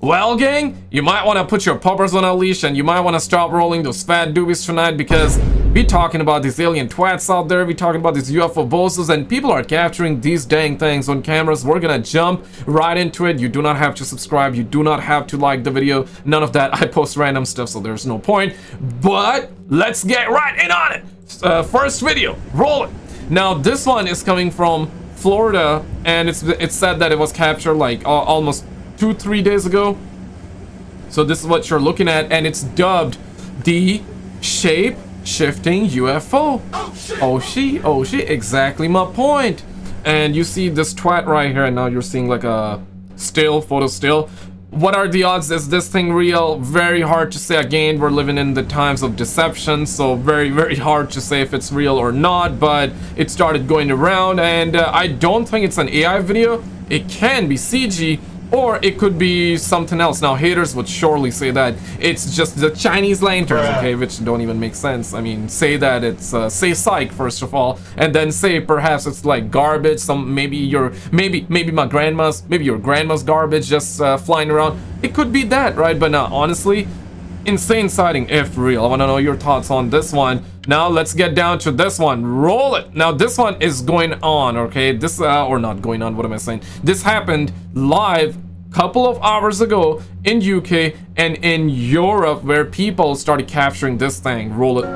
Well, gang, you might want to put your puppers on a leash and you might want to stop rolling those fat doobies tonight, because we talking about these alien twats out there, we talking about these UFO bosses, and people are capturing these dang things on cameras. We're gonna jump right into it. You do not have to subscribe, you do not have to like the video, none of that. I post random stuff, so there's no point, but let's get right in on it. First video, roll it. Now this one is coming from Florida, and it's said that it was captured like almost 2-3 days ago. So this is what you're looking at, and it's dubbed the shape shifting UFO. Oh shit, exactly my point. And you see this twat right here, and now you're seeing like a photo still. What are the odds? Is this thing real? Very hard to say. Again, we're living in the times of deception, so very hard to say if it's real or not, but it started going around, and I don't think it's an AI video. It can be CG, or it could be something else. Now haters would surely say that it's just the Chinese lanterns, okay, which don't even make sense. I mean, say that it's say psych first of all, and then say perhaps it's like garbage, maybe your grandma's garbage just flying around. It could be that, right? But now honestly, insane sighting if real. I want to know your thoughts on this one. Now let's get down to this one. Roll it. Now this one is going on, okay? This or not going on, what am I saying? This happened live couple of hours ago in UK and in Europe, where people started capturing this thing. Roll it.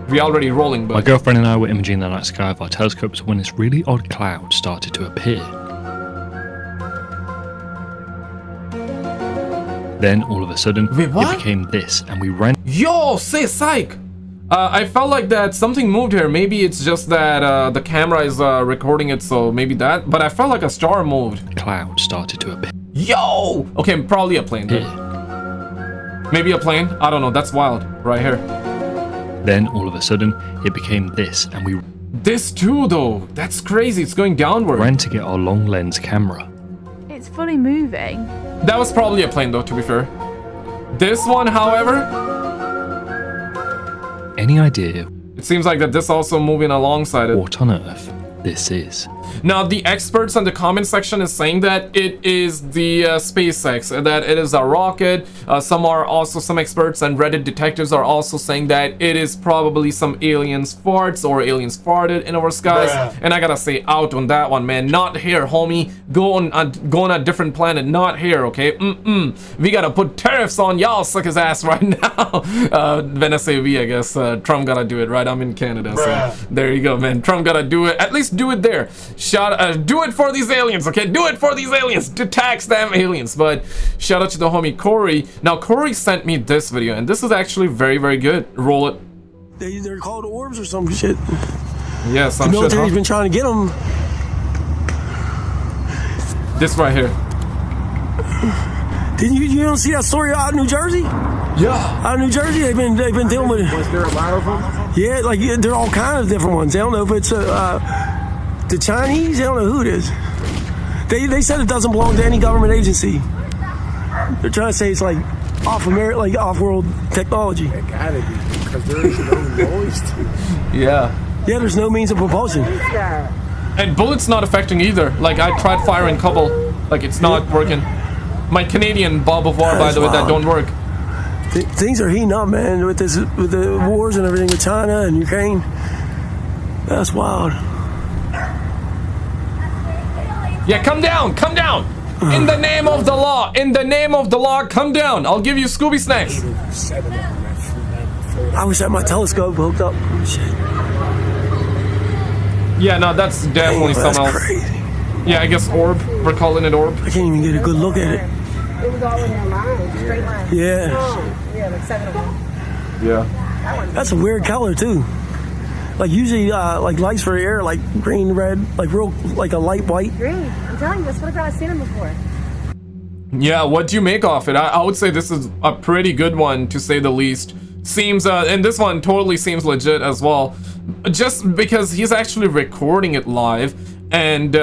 We already rolling, but my girlfriend and I were imaging the night sky with our telescopes when this really odd cloud started to appear. Then all of a sudden, it became this, and we ran. Yo, say psych! I felt like that something moved here. Maybe it's just that the camera is recording it, so maybe that. But I felt like a star moved. Cloud started to appear. Yo! Okay, probably a plane. Maybe a plane? I don't know. That's wild. Right here. Then all of a sudden, it became this, and we. This too, though. That's crazy. It's going downward. Ran to get our long lens camera. It's fully moving. That was probably a plane, though, to be fair. This one, however. Any idea? It seems like that this also moving alongside it. What on earth this is? Now the experts in the comment section is saying that it is the SpaceX, that it is a rocket. Some experts and Reddit detectives are also saying that it is probably some aliens farts, or aliens farted in our skies. And I gotta say out on that one, man. Not here, homie. Go on a different planet. Not here, okay? We gotta put tariffs on y'all suck his ass right now. When I say we, I guess Trump gotta do it, right? I'm in Canada, so there you go, man. Trump gotta do it. At least do it there. Do it for these aliens, okay? Do it for these aliens, to tax them aliens. But shout out to the homie Corey. Now Corey sent me this video, and this is actually very good. Roll it. They're called orbs or some shit. Yes, the military's been trying to get them. This right here. Didn't you don't see that story out in New Jersey? Yeah. Out in New Jersey, they've been dealing with it. Was there a lot of them? Yeah, like there are all kinds of different ones. They don't know if it's the Chinese. They don't know who it is. They said it doesn't belong to any government agency. They're trying to say it's like off-world technology. It gotta be, because there is no noise to it. Yeah. Yeah, there's no means of propulsion. And bullets not affecting either. Like I tried firing couple, like it's not working. My Canadian Bob of War, by the way, that don't work. Things are heating up, man, with the wars and everything with China and Ukraine. That's wild. Yeah, come down. In the name of the law, come down. I'll give you Scooby snacks. I wish I had my telescope hooked up. Shit. Yeah, no, that's definitely something else. Crazy. Yeah, I guess orb. We're calling it orb. I can't even get a good look at it. It was all in a line, straight line. Yeah. Yeah, like 7 of them. Yeah. That's a weird color too. Like usually, like lights for the air, like green, red, like a light white. Green. I'm telling you, that's what I've seen them before. Yeah, what do you make of it? I would say this is a pretty good one, to say the least. Seems, and this one totally seems legit as well. Just because he's actually recording it live, and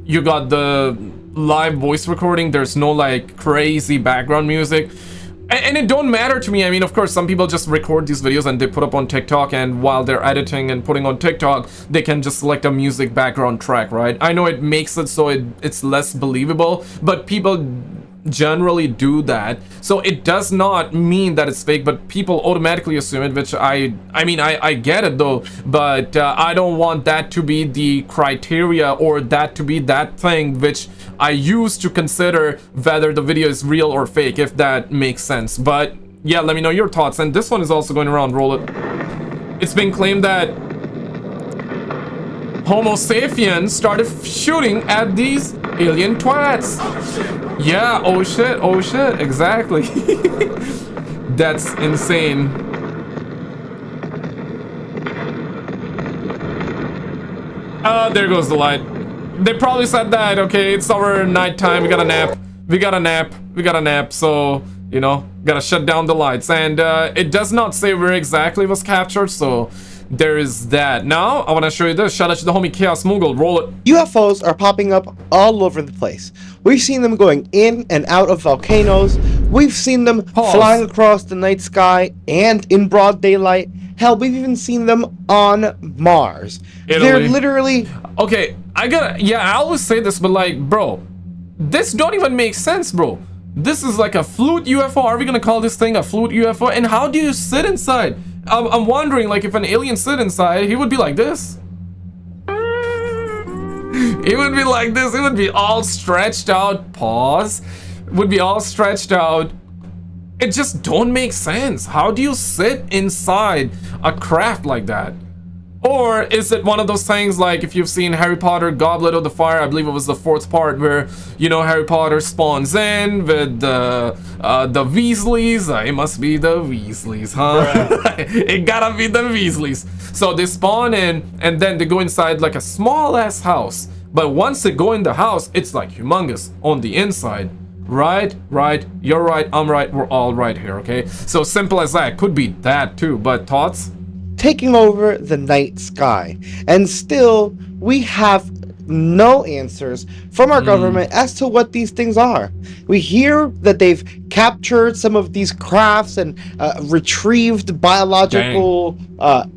you got the live voice recording. There's no like crazy background music. And it don't matter to me. I mean, of course, some people just record these videos and they put up on TikTok, and while they're editing and putting on TikTok, they can just select a music background track, right? I know it makes it so it's less believable, but people generally do that, so it does not mean that it's fake, but people automatically assume it, which I mean I get it though, but I don't want that to be the criteria, or that to be that thing which I use to consider whether the video is real or fake, if that makes sense. But yeah, let me know your thoughts. And this one is also going around. Roll it. It's been claimed that Homo sapiens started shooting at these alien twats. Yeah, oh shit, exactly. That's insane. There goes the light. They probably said that, okay, it's our nighttime, we gotta nap, so, you know, gotta shut down the lights. And it does not say where exactly it was captured, so there is that. Now, I want to show you this. Shout out to the homie Chaos Moogle. Roll it. UFOs are popping up all over the place. We've seen them going in and out of volcanoes. We've seen them flying across the night sky and in broad daylight. Hell, we've even seen them on Mars. Italy. They're literally... Okay, I always say this, but like, bro, this don't even make sense, bro. This is like a flute UFO. Are we gonna call this thing a flute UFO? And how do you sit inside? I'm wondering, like, if an alien sit inside, he would be like this. He would be like this. It would be all stretched out. Pause. Would be all stretched out. It just don't make sense. How do you sit inside a craft like that? Or is it one of those things like, if you've seen Harry Potter Goblet of the Fire, I believe it was the 4th part, where, you know, Harry Potter spawns in with the Weasleys. It must be the Weasleys, huh? It gotta be the Weasleys. So they spawn in, and then they go inside like a small ass house. But once they go in the house, it's like humongous on the inside. Right, you're right, I'm right, we're all right here, okay? So simple as that. Could be that too, but thoughts? taking over the night sky. And still, we have no answers from our government as to what these things are. We hear that they've captured some of these crafts and retrieved biological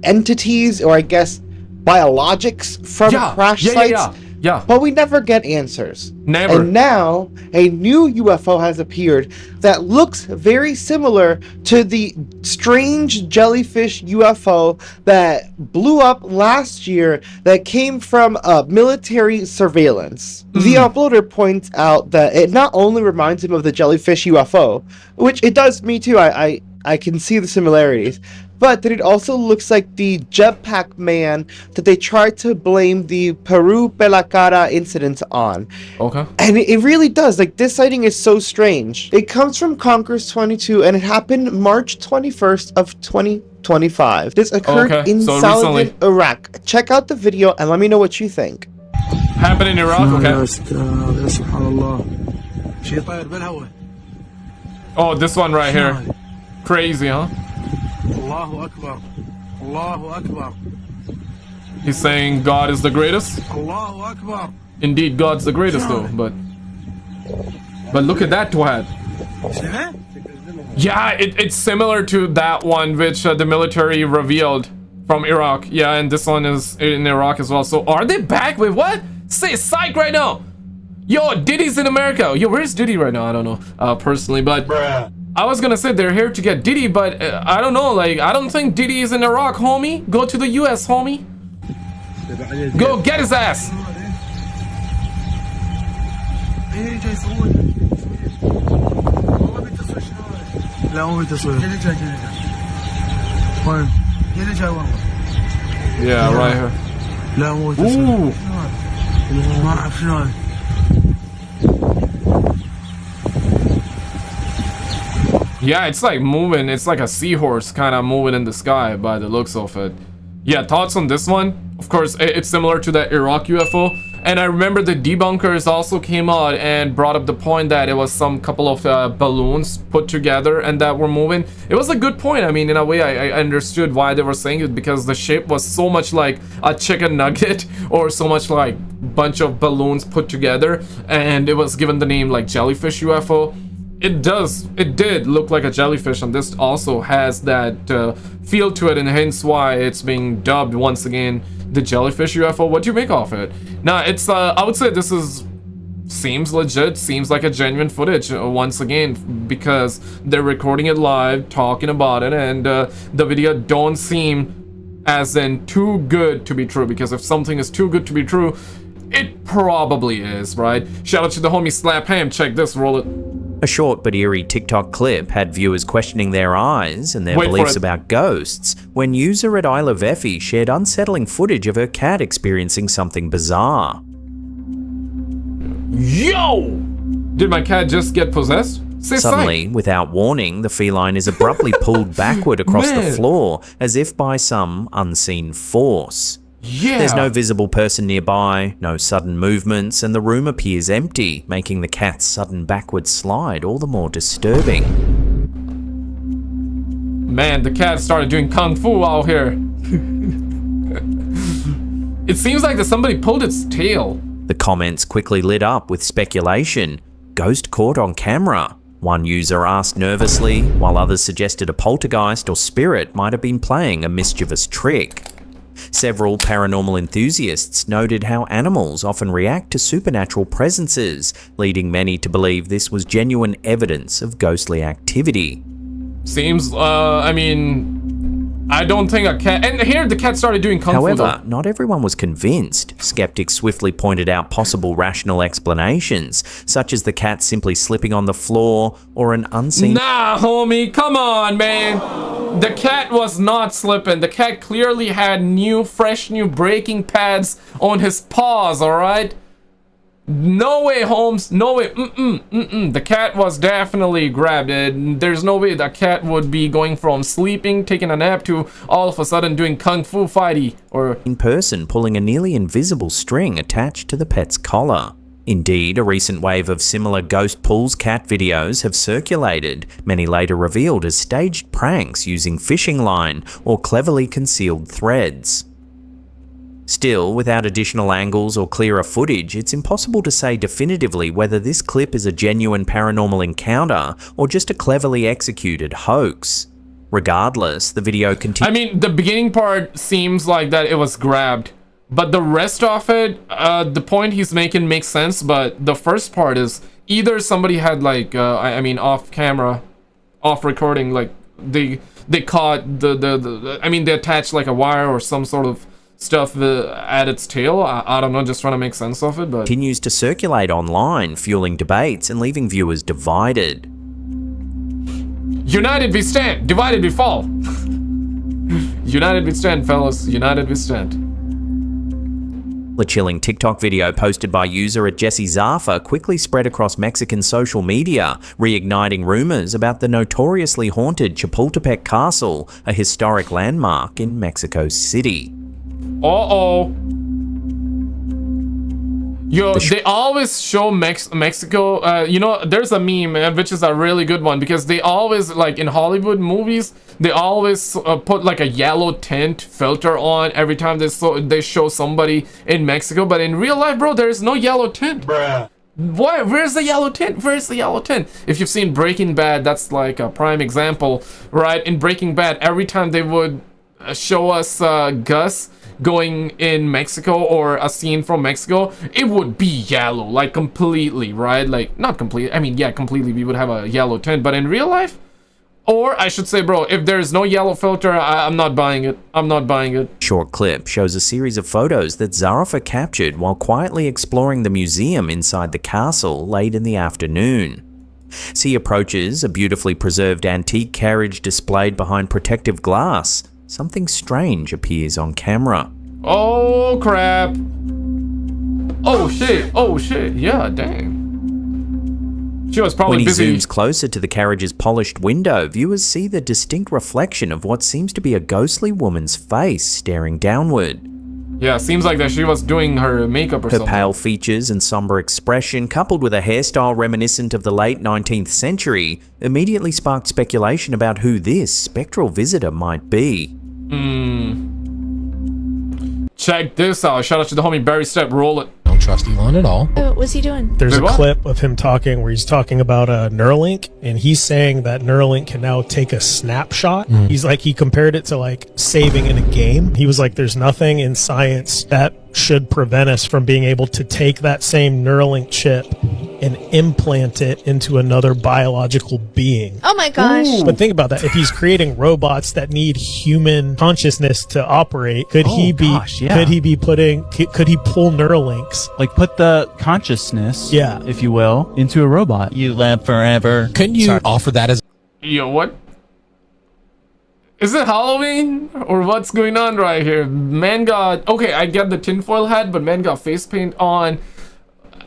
entities, or I guess biologics from crash sites. But we never get answers. Never. And now a new UFO has appeared that looks very similar to the strange jellyfish UFO that blew up last year that came from military surveillance. The uploader points out that it not only reminds him of the jellyfish UFO, which it does me too, I can see the similarities, but that it also looks like the jetpack man that they tried to blame the Peru Pelacara incident on. Okay. And it really does. Like, this sighting is so strange. It comes from Congress 22, and it happened March 21st of 2025. This occurred in Saladin, Iraq. Check out the video and let me know what you think. Happened in Iraq? Okay. Oh, this one right here. Crazy, huh? Allahu Akbar. Allahu Akbar. He's saying God is the greatest. Allahu Akbar. Indeed, God's the greatest though, but look at that twat. Yeah, it's similar to that one which the military revealed from Iraq. Yeah, and this one is in Iraq as well. So are they back with what? Say psych right now. Yo, Diddy's in America. Yo, where's Diddy right now? I don't know personally, but I was gonna say they're here to get Diddy, but I don't know, like, I don't think Diddy is in Iraq, homie. Go to the US, homie. Go get his ass. Yeah, right here. Ooh. Yeah, it's like moving. It's like a seahorse kind of moving in the sky by the looks of it. Yeah, thoughts on this one? Of course, it's similar to that Iraq UFO. And I remember the debunkers also came out and brought up the point that it was some couple of balloons put together and that were moving. It was a good point. I mean, in a way, I understood why they were saying it, because the shape was so much like a chicken nugget or so much like bunch of balloons put together. And it was given the name like Jellyfish UFO. It did look like a jellyfish, and this also has that feel to it, and hence why it's being dubbed once again the Jellyfish UFO. What do you make of it? Now, it's I would say this is seems legit, seems like a genuine footage once again, because they're recording it live, talking about it, and the video don't seem as in too good to be true, because if something is too good to be true, it probably is, right? Shout out to the homie Slap Ham. Check this, roll it. A short but eerie TikTok clip had viewers questioning their eyes and their beliefs about ghosts when user at I Love Effie shared unsettling footage of her cat experiencing something bizarre. Yo! Did my cat just get possessed? Suddenly, without warning, the feline is abruptly pulled backward across the floor as if by some unseen force. Yeah. There's no visible person nearby, no sudden movements, and the room appears empty, making the cat's sudden backward slide all the more disturbing. Man, the cat started doing kung fu out here. It seems like that somebody pulled its tail. The comments quickly lit up with speculation. Ghost caught on camera. One user asked nervously, while others suggested a poltergeist or spirit might have been playing a mischievous trick. Several paranormal enthusiasts noted how animals often react to supernatural presences, leading many to believe this was genuine evidence of ghostly activity. Seems, I mean, I don't think a cat... And here the cat started doing kung fu. However, not everyone was convinced. Skeptics swiftly pointed out possible rational explanations, such as the cat simply slipping on the floor or an unseen... Nah, homie, come on, man. The cat was not slipping. The cat clearly had fresh new braking pads on his paws, alright? No way, Holmes. No way. The cat was definitely grabbed. There's no way the cat would be going from sleeping, taking a nap, to all of a sudden doing kung fu fighty or... in person pulling a nearly invisible string attached to the pet's collar. Indeed, a recent wave of similar ghost pulls cat videos have circulated, many later revealed as staged pranks using fishing line or cleverly concealed threads. Still, without additional angles or clearer footage, it's impossible to say definitively whether this clip is a genuine paranormal encounter or just a cleverly executed hoax. Regardless, the video continues. I mean, the beginning part seems like that it was grabbed, but the rest of it, the point he's making makes sense, but the first part is either somebody had like, I mean, off camera, off recording, like they caught they attached like a wire or some sort of stuff at its tail. I don't know, just trying to make sense of it, but... continues to circulate online, fueling debates and leaving viewers divided. United we stand, divided we fall. United we stand, fellas. United we stand. The chilling TikTok video posted by user at Jesse Zaffa quickly spread across Mexican social media, reigniting rumors about the notoriously haunted Chapultepec Castle, a historic landmark in Mexico City. Uh-oh. Yo, they always show Mexico, you know, there's a meme, which is a really good one, because they always, like in Hollywood movies, they always put like a yellow tint filter on every time they show somebody in Mexico, but in real life, bro, there's no yellow tint. Bruh. Why? Where's the yellow tint? Where's the yellow tint? If you've seen Breaking Bad, that's like a prime example, right? In Breaking Bad, every time they would show us Gus going in Mexico or a scene from Mexico, it would be yellow, like completely, right? Like, not completely, I mean, yeah, completely, we would have a yellow tint, but in real life, or I should say, bro, if there's no yellow filter, I'm not buying it. I'm not buying it. Short clip shows a series of photos that Zarafa captured while quietly exploring the museum inside the castle late in the afternoon. He approaches a beautifully preserved antique carriage displayed behind protective glass. Something strange appears on camera. Oh crap. Oh shit. Oh shit. Yeah, dang. She was probably busy. When he zooms closer to the carriage's polished window, viewers see the distinct reflection of what seems to be a ghostly woman's face staring downward. Yeah, seems like that she was doing her makeup or something. Her pale features and somber expression, coupled with a hairstyle reminiscent of the late 19th century, immediately sparked speculation about who this spectral visitor might be. Check this out. Shout out to the homie Barry Step. Roll it. trust Elon at all. What's he doing? There's Wait, a what? clip of him talking where he's talking about Neuralink, and he's saying that Neuralink can now take a snapshot. He's like, he compared it to like saving in a game. He was like, there's nothing in science that should prevent us from being able to take that same Neuralink chip and implant it into another biological being. Oh my gosh. But think about that. If he's creating robots that need human consciousness to operate, could he be could he pull Neuralinks? Like put the consciousness, Yeah. if you will, into a robot. You live forever. Couldn't you offer that as Yo, what? Is it Halloween? Or what's going on right here? Man got... Okay, I get the tinfoil hat, but man got face paint on.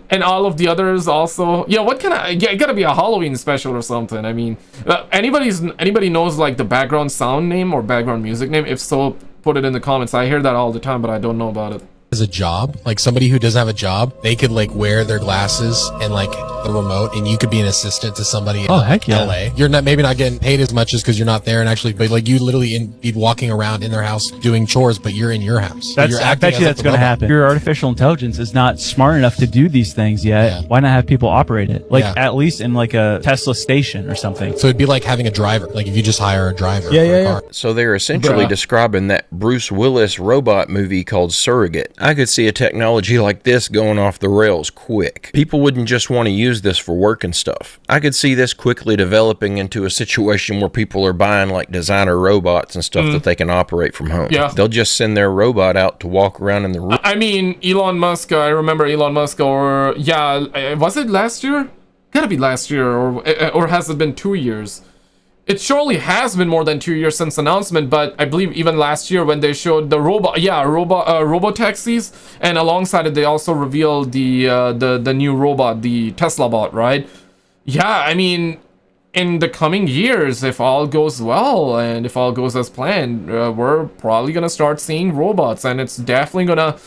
And all of the others also. Yeah, what kind of... Yeah, it gotta be a Halloween special or something. I mean, anybody knows like the background sound name or background music name? If so, put it in the comments. I hear that all the time, but I don't know about it. a job? Like somebody who doesn't have a job, they could like wear their glasses and like the remote, and you could be an assistant to somebody in LA. You're not maybe not getting paid as much as because you're not there, and actually, but like you literally be walking around in their house doing chores, but you're in your house. I bet you that's going to happen. Your artificial intelligence is not smart enough to do these things yet. Why not have people operate it? Like at least in like a Tesla station or something. So it'd be like having a driver. Like if you just hire a driver for a car. So they're essentially describing that Bruce Willis robot movie called Surrogate. I could see a technology like this going off the rails quick. People wouldn't just want to use this for work and stuff. I could see this quickly developing into a situation where people are buying like designer robots and stuff that they can operate from home. Yeah. They'll just send their robot out to walk around in the room. I mean, Elon Musk, I remember Elon Musk, or was it last year? Gotta be last year, or has it been 2 years? It surely has been more than 2 years since announcement, but I believe even last year when they showed the robotaxis, and alongside it they also revealed the new robot, the Tesla bot, right? Yeah, I mean, in the coming years, if all goes well and if all goes as planned, we're probably gonna start seeing robots, and it's definitely gonna,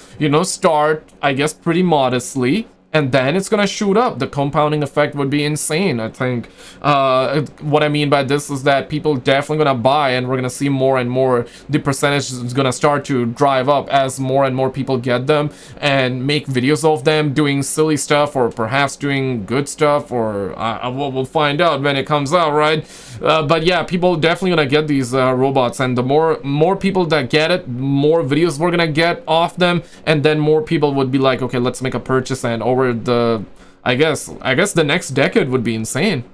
start, I guess, pretty modestly. And then it's gonna shoot up. The compounding effect would be insane, I think. What I mean by this is that people definitely gonna buy, and we're gonna see more and more. The percentage is gonna start to drive up as more and more people get them and make videos of them doing silly stuff, or perhaps doing good stuff, or we'll find out when it comes out, right? But yeah, people definitely gonna get these robots, and the more people that get it, more videos we're gonna get off them, and then more people would be like, okay, let's make a purchase. And over I guess the next decade would be insane.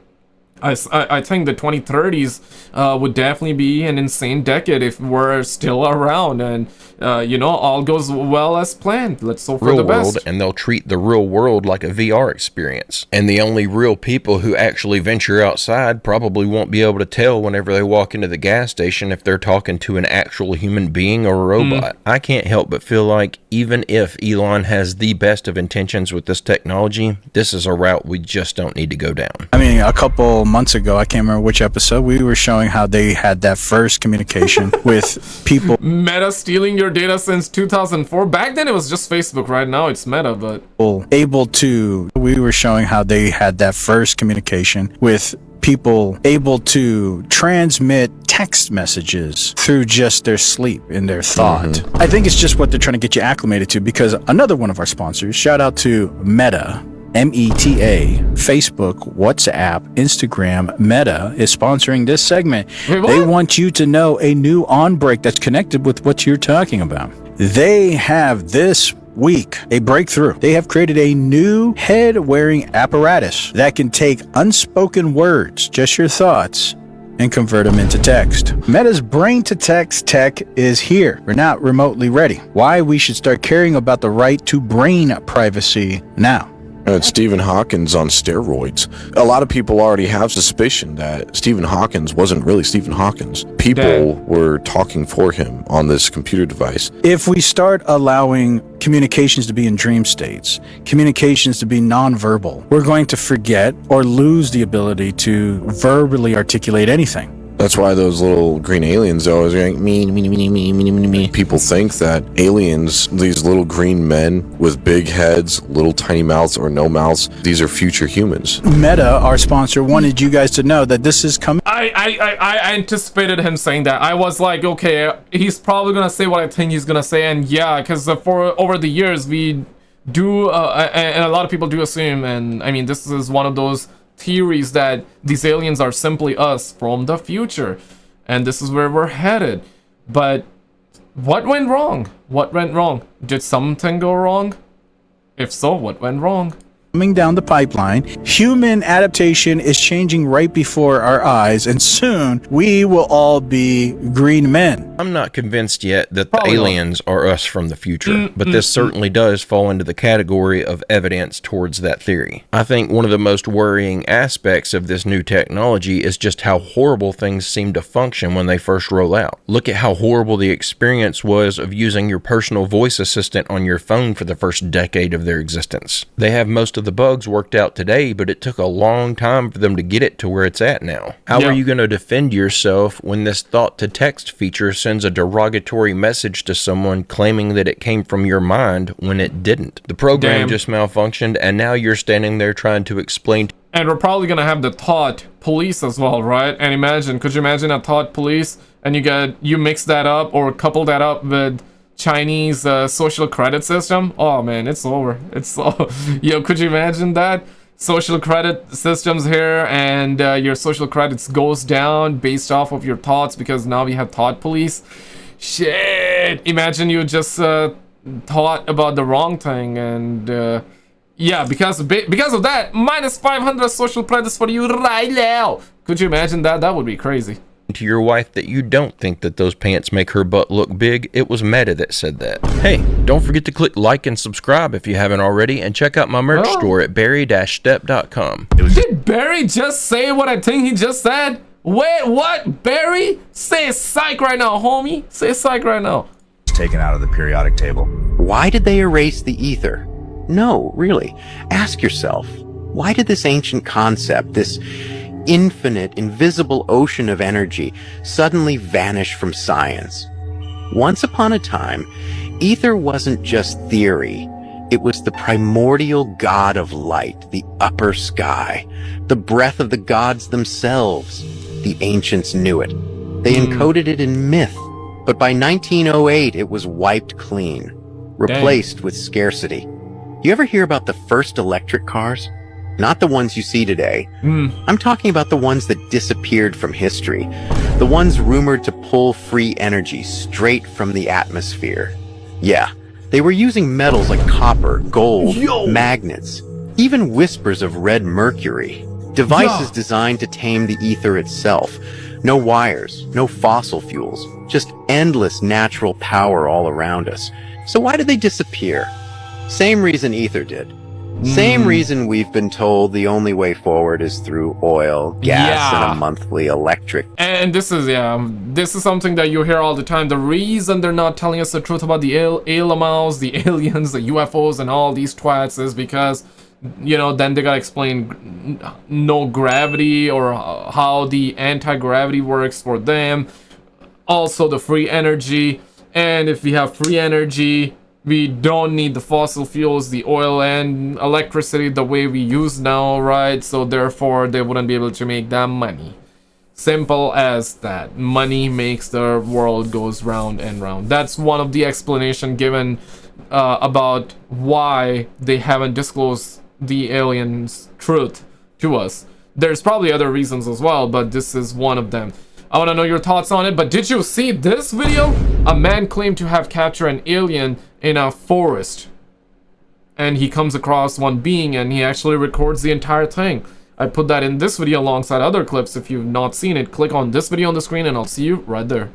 I think the 2030s would definitely be an insane decade if we're still around, and all goes well as planned. Let's hope for the best. And they'll treat the real world like a VR experience. And the only real people who actually venture outside probably won't be able to tell whenever they walk into the gas station if they're talking to an actual human being or a robot. I can't help but feel like even if Elon has the best of intentions with this technology, this is a route we just don't need to go down. I mean, a couple months ago, I can't remember which episode, we were showing how they had that first communication with people. Meta stealing your data since 2004. Back then it was just Facebook. Right now it's Meta, but we were showing how they had that first communication with people able to transmit text messages through just their sleep and their thought. I think it's just what they're trying to get you acclimated to, because another one of our sponsors, shout out to Meta, META, Facebook, WhatsApp, Instagram, Meta is sponsoring this segment. They want you to know a new on-break that's connected with what you're talking about. They have this week a breakthrough. They have created a new head-wearing apparatus that can take unspoken words, just your thoughts, and convert them into text. Meta's brain-to-text tech is here. We're not remotely ready. Why we should start caring about the right to brain privacy now. It's Stephen Hawkins on steroids. A lot of people already have suspicion that Stephen Hawkins wasn't really Stephen Hawkins. People were talking for him on this computer device. If we start allowing communications to be in dream states, communications to be nonverbal, we're going to forget or lose the ability to verbally articulate anything. That's why those little green aliens are always going, me. People think that aliens, these little green men with big heads, little tiny mouths or no mouths, these are future humans. Meta, our sponsor, wanted you guys to know that this is coming. I anticipated him saying that. I was like, okay, he's probably gonna say what I think he's gonna say, and yeah, because for over the years we and a lot of people do assume, and I mean, this is one of those theories that these aliens are simply us from the future, and this is where we're headed. But what went wrong? What went wrong? Did something go wrong? If so, what went wrong? Coming down the pipeline, human adaptation is changing right before our eyes, and soon we will all be green men. I'm not convinced yet that the aliens are us from the future, but this certainly does fall into the category of evidence towards that theory. I think one of the most worrying aspects of this new technology is just how horrible things seem to function when they first roll out. Look at how horrible the experience was of using your personal voice assistant on your phone for the first decade of their existence. They have most of the bugs worked out today, but it took a long time for them to get it to where it's at now. How are you going to defend yourself when this thought-to-text feature sends a derogatory message to someone claiming that it came from your mind when it didn't? The program just malfunctioned, and now you're standing there trying to explain. And we're probably gonna have the thought police as well, right? And could you imagine a thought police, and you mix that up or couple that up with Chinese social credit system? Oh man, it's over. It's so could you imagine that? Social credit systems here, and your social credits goes down based off of your thoughts, because now we have thought police. Shit, imagine you just thought about the wrong thing, and yeah, because of that, minus 500 social credits for you right now. Could you imagine that? That would be crazy. To your wife that you don't think that those pants make her butt look big. It was Meta that said that. Hey, don't forget to click like and subscribe if you haven't already, and check out my merch store at barry-step.com. Did Barry just say what I think he just said? Wait, what? Barry? Say psych right now, homie. Say psych right now. Taken out of the periodic table. Why did they erase the ether? No, really. Ask yourself, why did this ancient concept, this infinite, invisible ocean of energy suddenly vanish from science? Once upon a time, ether wasn't just theory. It was the primordial god of light, the upper sky, the breath of the gods themselves. The ancients knew it. They encoded it in myth, but by 1908 it was wiped clean, replaced with scarcity. You ever hear about the first electric cars? Not the ones you see today. I'm talking about the ones that disappeared from history. The ones rumored to pull free energy straight from the atmosphere. Yeah, they were using metals like copper, gold, magnets, even whispers of red mercury. Devices designed to tame the ether itself. No wires, no fossil fuels, just endless natural power all around us. So why did they disappear? Same reason ether did. Same reason we've been told the only way forward is through oil, gas, and a monthly electric. And this is something that you hear all the time. The reason they're not telling us the truth about the aliens, the aliens, the UFOs, and all these twats is because, you know, then they gotta explain no gravity, or how the anti-gravity works for them. Also the free energy. And if we have free energy, we don't need the fossil fuels, the oil and electricity the way we use now, right? So therefore they wouldn't be able to make that money. Simple as that. Money makes the world goes round and round. That's one of the explanation given about why they haven't disclosed the aliens' truth to us. There's probably other reasons as well, but this is one of them. I want to know your thoughts on it. But did you see this video? A man claimed to have captured an alien in a forest, and he comes across one being, and he actually records the entire thing. I put that in this video alongside other clips. If you've not seen it, click on this video on the screen, and I'll see you right there.